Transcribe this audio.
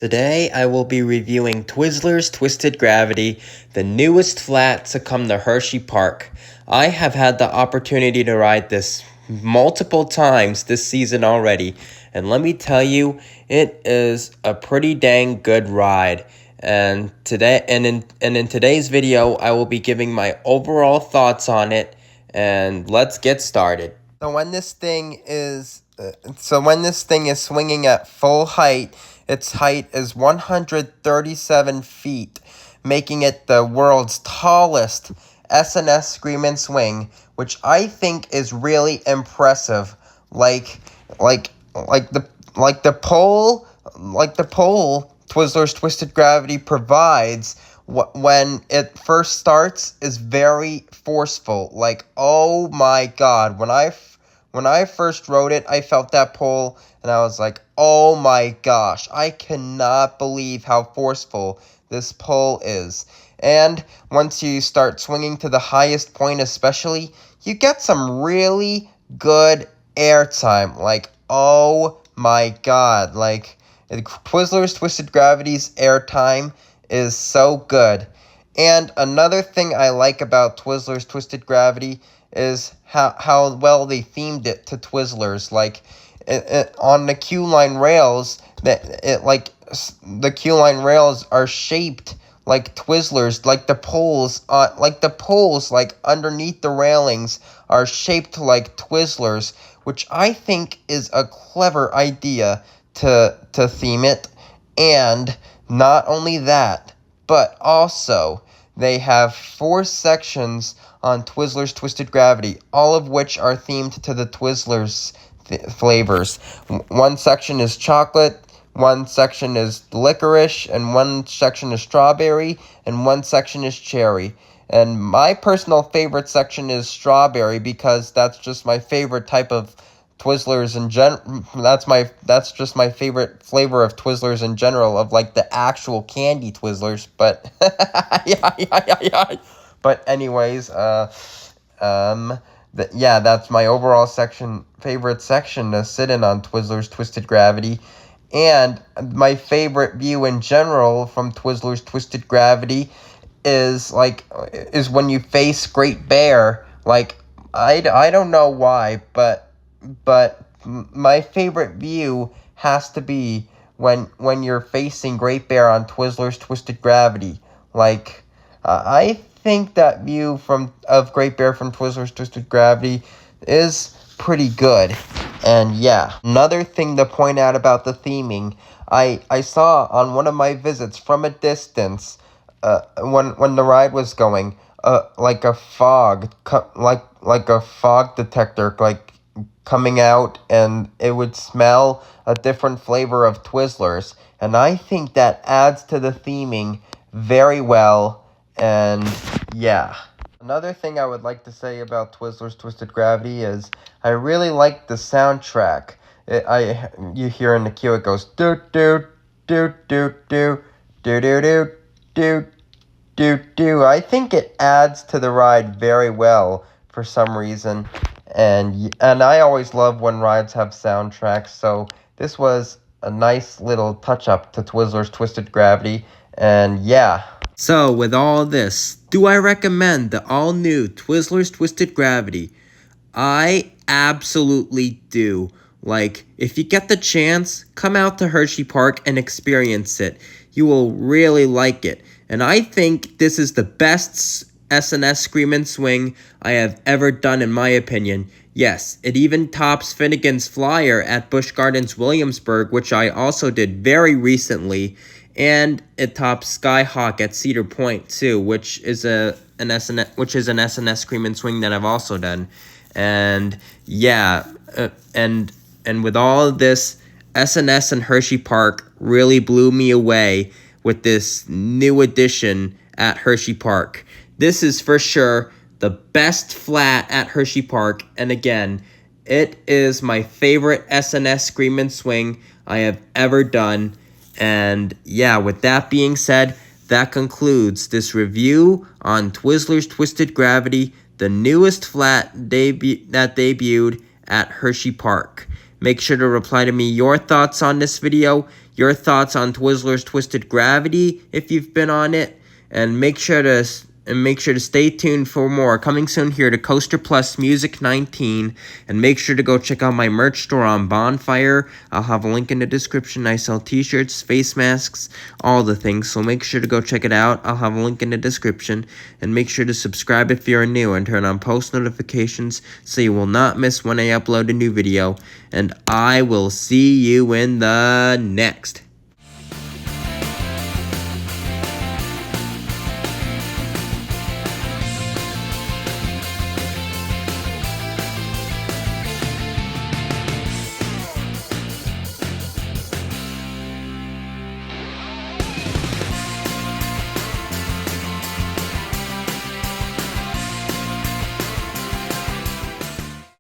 Today I will be reviewing Twizzler's Twisted Gravity, the newest flat to come to Hersheypark. I have had the opportunity to ride this multiple times this season already, and let me tell you, it is a pretty dang good ride. And in today's video, I will be giving my overall thoughts on it, and let's get started. So when this thing is swinging at full height, its height is 137 feet, making it the world's tallest SNS Screamin' swing, which I think is really impressive. Like the pole Twizzler's Twisted Gravity provides when it first starts is very forceful. Like, oh my god, when I first rode it, I felt that pull, and I was like, oh my gosh, I cannot believe how forceful this pull is. And once you start swinging to the highest point especially, you get some really good air time. Like, oh my god, like, Twizzler's Twisted Gravity's air time is so good. And another thing I like about Twizzler's Twisted Gravity is how well they themed it to Twizzlers. Like, on the queue line rails, the queue line rails are shaped like Twizzlers, like the poles underneath the railings are shaped like Twizzlers, which I think is a clever idea to theme it. And not only that, but also they have 4 sections on Twizzler's Twisted Gravity, all of which are themed to the Twizzlers flavors. One section is chocolate, one section is licorice, and one section is strawberry, and one section is cherry. And my personal favorite section is strawberry because that's just my favorite type of Twizzlers in general. That's just my favorite flavor of Twizzlers in general, of like the actual candy Twizzlers. But yeah. But anyways, that's my overall favorite section to sit in on Twizzler's Twisted Gravity. And my favorite view in general from Twizzler's Twisted Gravity is when you face Great Bear. Like, I don't know why, but my favorite view has to be when you're facing Great Bear on Twizzler's Twisted Gravity. Like, I think that view of Great Bear from Twizzler's Twisted Gravity is pretty good. And yeah, another thing to point out about the theming, I saw on one of my visits from a distance, when the ride was going, like a fog detector, like, coming out, and it would smell a different flavor of Twizzlers, and I think that adds to the theming very well. And yeah, another thing I would like to say about Twizzler's Twisted Gravity is I really like the soundtrack. You hear in the queue, it goes do do do do do do do do do do do. I think it adds to the ride very well for some reason. And I always love when rides have soundtracks, so this was a nice little touch-up to Twizzler's Twisted Gravity, and yeah. So, with all this, do I recommend the all-new Twizzler's Twisted Gravity? I absolutely do. Like, if you get the chance, come out to Hersheypark and experience it. You will really like it. And I think this is the best SNS Screamin' swing I have ever done, in my opinion. Yes, it even tops Finnegan's Flyer at Busch Gardens Williamsburg, which I also did very recently, and it tops Skyhawk at Cedar Point too, which is an SNS Screamin' swing that I've also done. And yeah, and with all of this, SNS and Hersheypark really blew me away with this new addition at Hersheypark. This is for sure the best flat at Hersheypark, and again, it is my favorite SNS Screamin' swing I have ever done. And yeah, with that being said, that concludes this review on Twizzler's Twisted Gravity, the newest flat that debuted at Hersheypark. Make sure to reply to me your thoughts on this video, your thoughts on Twizzler's Twisted Gravity if you've been on it, and make sure to stay tuned for more. Coming soon here to Coaster Plus Music 19, and make sure to go check out my merch store on Bonfire. I'll have a link in the description. I sell t-shirts, face masks, all the things, so make sure to go check it out. I'll have a link in the description, and make sure to subscribe if you're new and turn on post notifications so you will not miss when I upload a new video, and I will see you in the next.